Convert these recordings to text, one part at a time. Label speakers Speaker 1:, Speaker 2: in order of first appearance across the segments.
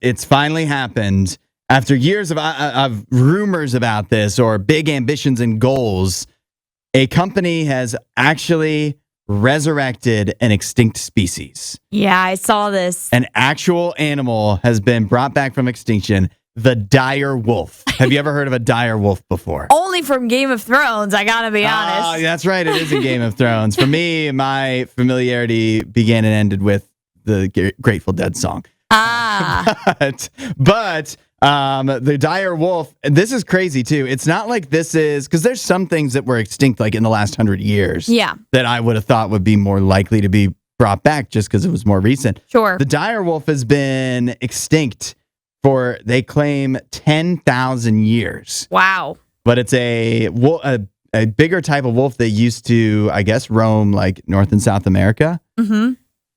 Speaker 1: it's finally happened. After years of rumors about this or big ambitions and goals, a company has actually resurrected an extinct species.
Speaker 2: Yeah, I saw this.
Speaker 1: An actual animal has been brought back from extinction, the dire wolf. Have you ever heard of a dire wolf before?
Speaker 2: Only from Game of Thrones, I gotta be honest.
Speaker 1: That's right, it is in Game of Thrones. For me, my familiarity began and ended with the Grateful Dead song. But the dire wolf, this is crazy too. It's not like this is, because there's some things that were extinct like in the last 100 years that I would have thought would be more likely to be brought back just because it was more recent.
Speaker 2: Sure.
Speaker 1: The dire wolf has been extinct for, they claim, 10,000 years.
Speaker 2: Wow.
Speaker 1: But it's a bigger type of wolf that used to, I guess, roam like North and South America.
Speaker 2: Mm-hmm.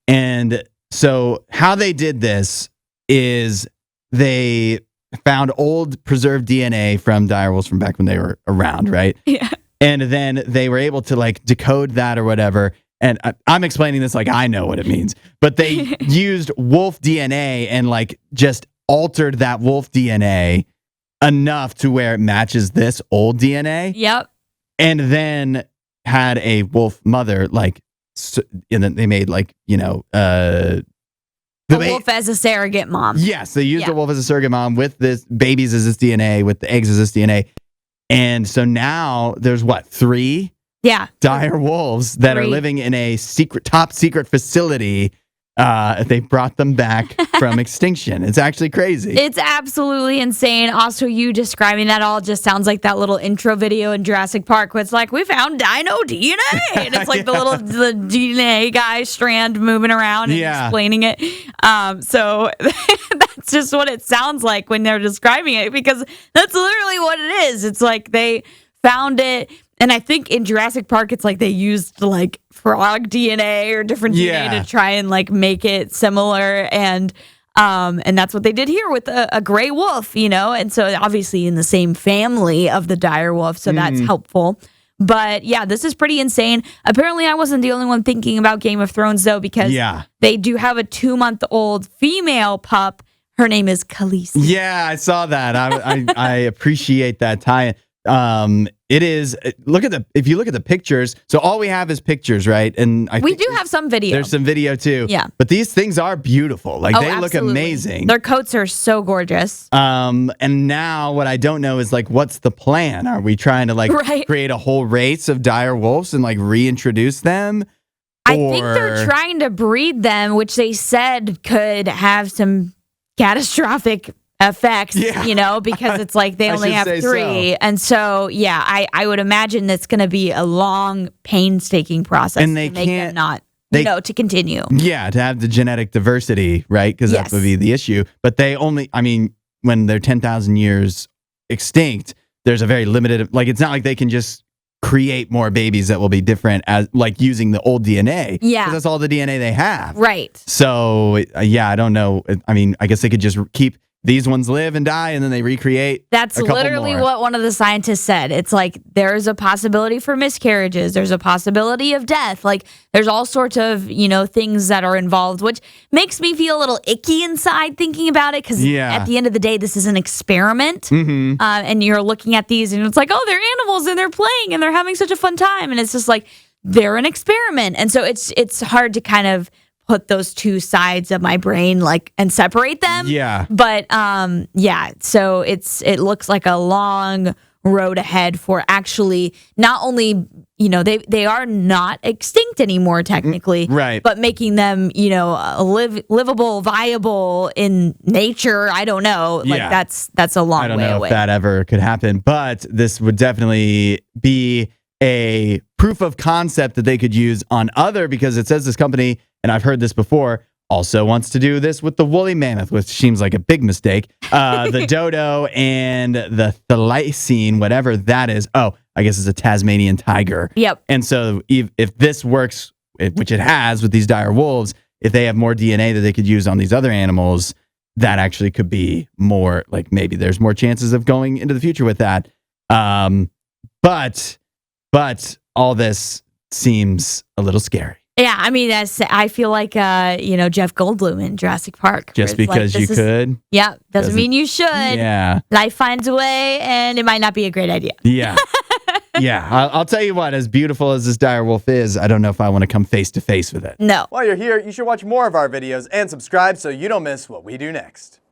Speaker 1: And so how they did this is they found old preserved DNA from dire wolves from back when they were around, right?
Speaker 2: Yeah.
Speaker 1: And then they were able to like decode that or whatever. And I'm explaining this like I know what it means. But they used wolf DNA and like just altered that wolf DNA enough to where it matches this old DNA.
Speaker 2: Yep.
Speaker 1: And then had a wolf mother, like, and then they made like, a
Speaker 2: wolf as a surrogate mom.
Speaker 1: Yes, they used the wolf as a surrogate mom with this babies as this DNA, with the eggs as this DNA. And so now there's what, 3 dire wolves that are living in a top secret facility. They brought them back from extinction. It's actually crazy.
Speaker 2: It's absolutely insane. Also, you describing that all just sounds like that little intro video in Jurassic Park where it's like, we found dino DNA. And it's like the DNA guy strand moving around and explaining it. So that's just what it sounds like when they're describing it, because that's literally what it is. It's like they found it. And I think in Jurassic Park, it's like they used like frog DNA or different DNA to try and like make it similar. And that's what they did here with a gray wolf, And so obviously in the same family of the dire wolf. So that's helpful. But yeah, this is pretty insane. Apparently I wasn't the only one thinking about Game of Thrones though, because they do have a 2-month-old female pup. Her name is Khaleesi.
Speaker 1: Yeah, I saw that. I appreciate that tie-in. It is, if you look at the pictures, so all we have is pictures, right? And
Speaker 2: we do have some video.
Speaker 1: There's some video too.
Speaker 2: Yeah.
Speaker 1: But these things are beautiful. Like they look amazing.
Speaker 2: Their coats are so gorgeous.
Speaker 1: And now what I don't know is like, what's the plan? Are we trying to create a whole race of dire wolves and like reintroduce them?
Speaker 2: I think they're trying to breed them, which they said could have some catastrophic effects, because it's like they only have 3. So. And so, I would imagine that's going to be a long, painstaking process
Speaker 1: and they
Speaker 2: to make them not, to continue.
Speaker 1: Yeah, to have the genetic diversity, right? Because that would be the issue. But they only, when they're 10,000 years extinct, there's a very limited, like, it's not like they can just create more babies that will be different as like using the old DNA. Yeah. Because that's all the DNA they have.
Speaker 2: Right.
Speaker 1: So, I don't know. I guess they could just keep these ones live and die, and then they recreate. That's
Speaker 2: literally what one of the scientists said. It's like there's a possibility for miscarriages. There's a possibility of death. Like there's all sorts of things that are involved, which makes me feel a little icky inside thinking about it. Because at the end of the day, this is an experiment, and you're looking at these, and it's like, oh, they're animals, and they're playing, and they're having such a fun time, and it's just like they're an experiment, and so it's hard to kind of put those two sides of my brain and separate them.
Speaker 1: Yeah.
Speaker 2: But so it looks like a long road ahead for actually not only, they are not extinct anymore technically,
Speaker 1: right,
Speaker 2: but making them, livable, viable in nature. I don't know. Like that's a long way away.
Speaker 1: I don't know if that ever could happen, but this would definitely be a proof of concept that they could use on because it says this company, and I've heard this before, also wants to do this with the woolly mammoth, which seems like a big mistake. The dodo and the thylacine, whatever that is. Oh, I guess it's a Tasmanian tiger.
Speaker 2: Yep.
Speaker 1: And so if this works, which it has with these dire wolves, if they have more DNA that they could use on these other animals, that actually could be more, like maybe there's more chances of going into the future with that. But all this seems a little scary.
Speaker 2: Yeah, I mean, I feel like Jeff Goldblum in Jurassic Park.
Speaker 1: Just because you could.
Speaker 2: Yeah, doesn't mean you should.
Speaker 1: Yeah.
Speaker 2: Life finds a way, and it might not be a great idea.
Speaker 1: Yeah. Yeah, I'll tell you what, as beautiful as this dire wolf is, I don't know if I want to come face to face with it.
Speaker 2: No.
Speaker 3: While you're here, you should watch more of our videos and subscribe so you don't miss what we do next.